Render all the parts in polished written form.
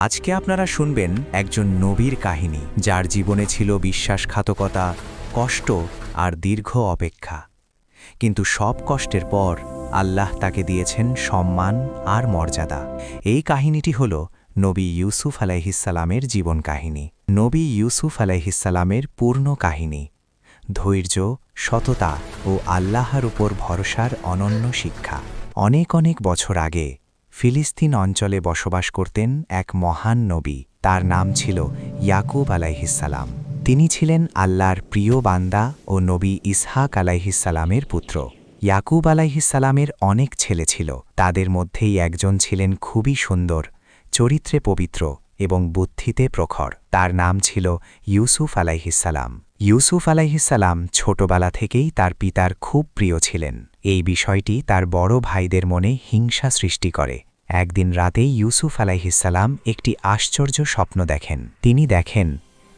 আজকে আপনারা শুনবেন একজন নবীর কাহিনী, যার জীবনে ছিল বিশ্বাসঘাতকতা, কষ্ট আর দীর্ঘ অপেক্ষা। কিন্তু সব কষ্টের পর আল্লাহ তাকে দিয়েছেন সম্মান আর মর্যাদা। এই কাহিনীটি হল নবী ইউসুফ আলাইহিসসালামের জীবন কাহিনী। নবী ইউসুফ আলাইহিসসালামের পূর্ণ কাহিনী, ধৈর্য, সততা ও আল্লাহর উপর ভরসার অনন্য শিক্ষা। অনেক অনেক বছর আগে ফিলিস্তিন অঞ্চলে বসবাস করতেন এক মহান নবী। তার নাম ছিল ইয়াকুব আলাইহিসসালাম। তিনি ছিলেন আল্লাহর প্রিয় বান্দা ও নবী ইসহাক আলাইহিসসালামের পুত্র। ইয়াকুব আলাইহিসসালামের অনেক ছেলে ছিল, তাদের মধ্যেই একজন ছিলেন খুবই সুন্দর, চরিত্রে পবিত্র এবং বুদ্ধিতে প্রখর। তার নাম ছিল ইউসুফ আলাইহিসসালাম। ইউসুফ আলাইহিসসালাম ছোটবেলা থেকেই তার পিতার খুব প্রিয় ছিলেন। এই বিষয়টি তার বড় ভাইদের মনে হিংসা সৃষ্টি করে। একদিন রাতেই ইউসুফ আলাইহিসসালাম একটি আশ্চর্য স্বপ্ন দেখেন। তিনি দেখেন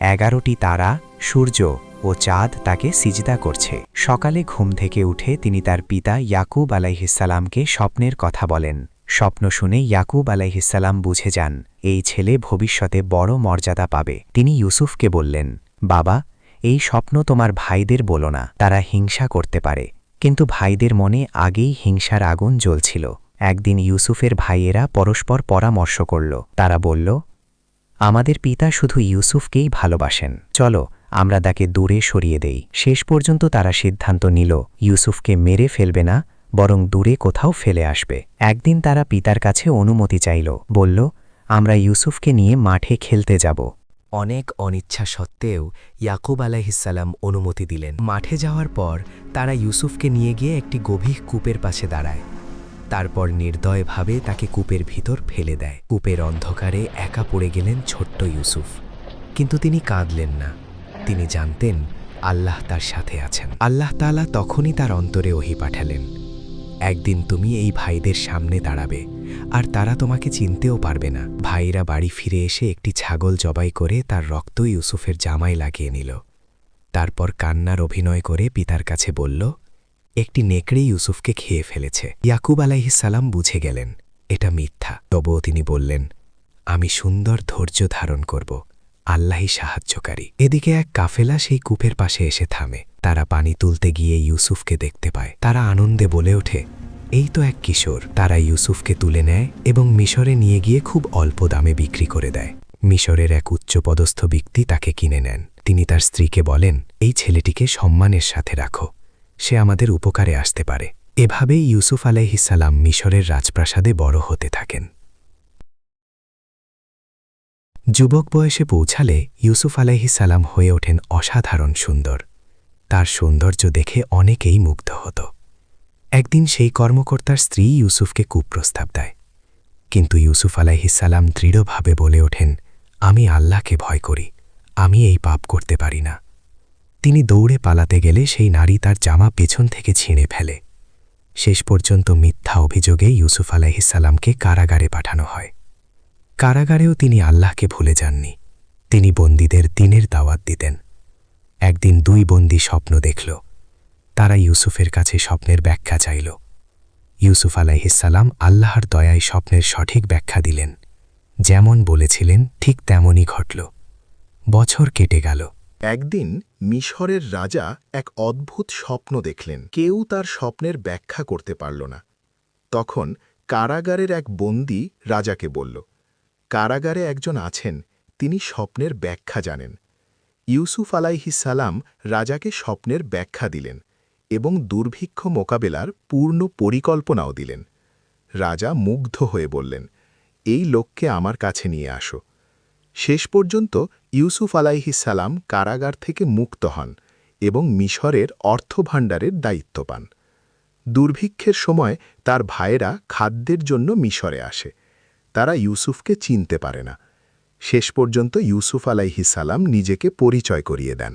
11টি তারা, সূর্য ও চাঁদ তাকে সিজদা করছে। সকালে ঘুম থেকে উঠে তিনি তার পিতা ইয়াকুব আলাইহিসসালামকে স্বপ্নের কথা বলেন। স্বপ্ন শুনে ইয়াকুব আলাইহিসসালাম বুঝে যান এই ছেলে ভবিষ্যতে বড় মর্যাদা পাবে। তিনি ইউসুফকে বললেন, বাবা, এই স্বপ্ন তোমার ভাইদের বলো না, তারা হিংসা করতে পারে। কিন্তু ভাইদের মনে আগেই হিংসার আগুন জ্বলছিল। একদিন ইউসুফের ভাইয়েরা পরস্পর পরামর্শ করল। তারা বলল, আমাদের পিতা শুধু ইউসুফকেই ভালোবাসেন, চলো আমরা তাকে দূরে সরিয়ে দেই। শেষ পর্যন্ত তারা সিদ্ধান্ত নিল ইউসুফকে মেরে ফেলবে না, বরং দূরে কোথাও ফেলে আসবে। একদিন তারা পিতার কাছে অনুমতি চাইল, বলল, আমরা ইউসুফকে নিয়ে মাঠে খেলতে যাব। অনেক অনিচ্ছা সত্ত্বেও ইয়াকুব আলাইহিসসালাম অনুমতি দিলেন। মাঠে যাওয়ার পর তারা ইউসুফকে নিয়ে গিয়ে একটি গভীর কূপের পাশে দাঁড়ায়। তারপর নির্দয়ভাবে তাকে কূপের ভিতর ফেলে দেয়। কূপের অন্ধকারে একা পড়ে গেলেন ছোট্ট ইউসুফ। কিন্তু তিনি কাঁদলেন না। তিনি জানতেন আল্লাহ তার সাথে আছেন। আল্লাহ তাআলা তখনই তার অন্তরে ওহী পাঠালেন, একদিন তুমি এই ভাইদের সামনে দাঁড়াবে, আর তারা তোমাকে চিনতেও পারবে না। ভাইরা বাড়ি ফিরে এসে একটি ছাগল জবাই করে তার রক্ত ইউসুফের জামায় লাগিয়ে নিল। তারপর কান্নার অভিনয় করে পিতার কাছে বলল, একটি নেকড়ে ইউসুফকে খেয়ে ফেলেছে। ইয়াকুব আলাইহিসসালাম বুঝে গেলেন এটা মিথ্যা। তবুও তিনি বললেন, আমি সুন্দর ধৈর্য ধারণ করব, আল্লাহই সাহায্যকারী। এদিকে এক কাফেলা সেই কূপের পাশে এসে থামে। তারা পানি তুলতে গিয়ে ইউসুফকে দেখতে পায়। তারা আনন্দে বলে ওঠে, এই তো এক কিশোর। তারা ইউসুফকে তুলে নেয় এবং মিশরে নিয়ে গিয়ে খুব অল্প দামে বিক্রি করে দেয়। মিশরের এক উচ্চপদস্থ ব্যক্তি তাকে কিনে নেন। তিনি তার স্ত্রীকে বলেন, এই ছেলেটিকে সম্মানের সাথে রাখো, সে আমাদের উপকারে আসতে পারে। এভাবেই ইউসুফ আলাইহিসসালাম মিশরের রাজপ্রাসাদে বড় হতে থাকেন। যুবক বয়সে পৌঁছালে ইউসুফ আলাইহিসসালাম হয়ে ওঠেন অসাধারণ সুন্দর। তার সৌন্দর্য দেখে অনেকেই মুগ্ধ হতো। একদিন সেই কর্মকর্তার স্ত্রী ইউসুফকে কুপ্রস্তাব দেয়। কিন্তু ইউসুফ আলাইহিসসালাম দৃঢ়ভাবে বলে ওঠেন, আমি আল্লাহকে ভয় করি, আমি এই পাপ করতে পারি না। তিনি দৌড়ে পালাতে গেলে সেই নারী তার জামা পেছন থেকে ছিঁড়ে ফেলে। শেষ পর্যন্ত মিথ্যা অভিযোগে ইউসুফ আলাইহিসসালামকে কারাগারে পাঠানো হয়। কারাগারেও তিনি আল্লাহকে ভুলে যাননি। তিনি বন্দীদের দ্বীনের দাওয়াত দিতেন। একদিন 2 বন্দী স্বপ্ন দেখল। তারা ইউসুফের কাছে স্বপ্নের ব্যাখ্যা চাইল। ইউসুফ আলাইহিসসালাম আল্লাহর দয়ায় স্বপ্নের সঠিক ব্যাখ্যা দিলেন। যেমন বলেছিলেন ঠিক তেমনই ঘটল। বছর কেটে গেল। একদিন মিশরের রাজা এক অদ্ভুত স্বপ্ন দেখলেন। কেউ তার স্বপ্নের ব্যাখ্যা করতে পারল না। তখন কারাগারের এক বন্দী রাজাকে বলল, কারাগারে একজন আছেন, তিনি স্বপ্নের ব্যাখ্যা জানেন। ইউসুফ আলাইহিসসালাম রাজাকে স্বপ্নের ব্যাখ্যা দিলেন এবং দুর্ভিক্ষ মোকাবেলার পূর্ণ পরিকল্পনাও দিলেন। রাজা মুগ্ধ হয়ে বললেন, এই লোককে আমার কাছে নিয়ে আসো। শেষ পর্যন্ত ইউসুফ আলাইহিসসালাম কারাগার থেকে মুক্ত হন এবং মিশরের অর্থভাণ্ডারের দায়িত্ব পান। দুর্ভিক্ষের সময় তার ভাইয়েরা খাদ্যের জন্য মিশরে আসে। তারা ইউসুফকে চিনতে পারে না। শেষ পর্যন্ত ইউসুফ আলাইহিসসালাম নিজেকে পরিচয় করিয়ে দেন।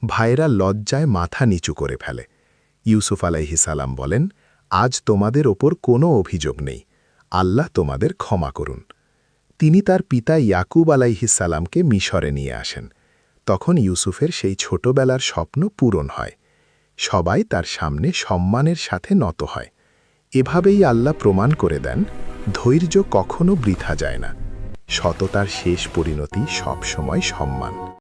ভাইয়েরা লজ্জায় মাথা নিচু করে ফেলে। ইউসুফ আলাইহিসসালাম বলেন, আজ তোমাদের ওপর কোনো অভিযোগ নেই, আল্লাহ তোমাদের ক্ষমা করুন। তিনি তার পিতা ইয়াকুব আলাইহিসসালামকে মিশরে নিয়ে আসেন। তখন ইউসুফের সেই ছোটবেলার স্বপ্ন পূরণ হয়। সবাই তার সামনে সম্মানের সাথে নত হয়। এভাবেই আল্লাহ প্রমাণ করে দেন, ধৈর্য কখনো বৃথা যায় না। সততার শেষ পরিণতি সবসময় সম্মান।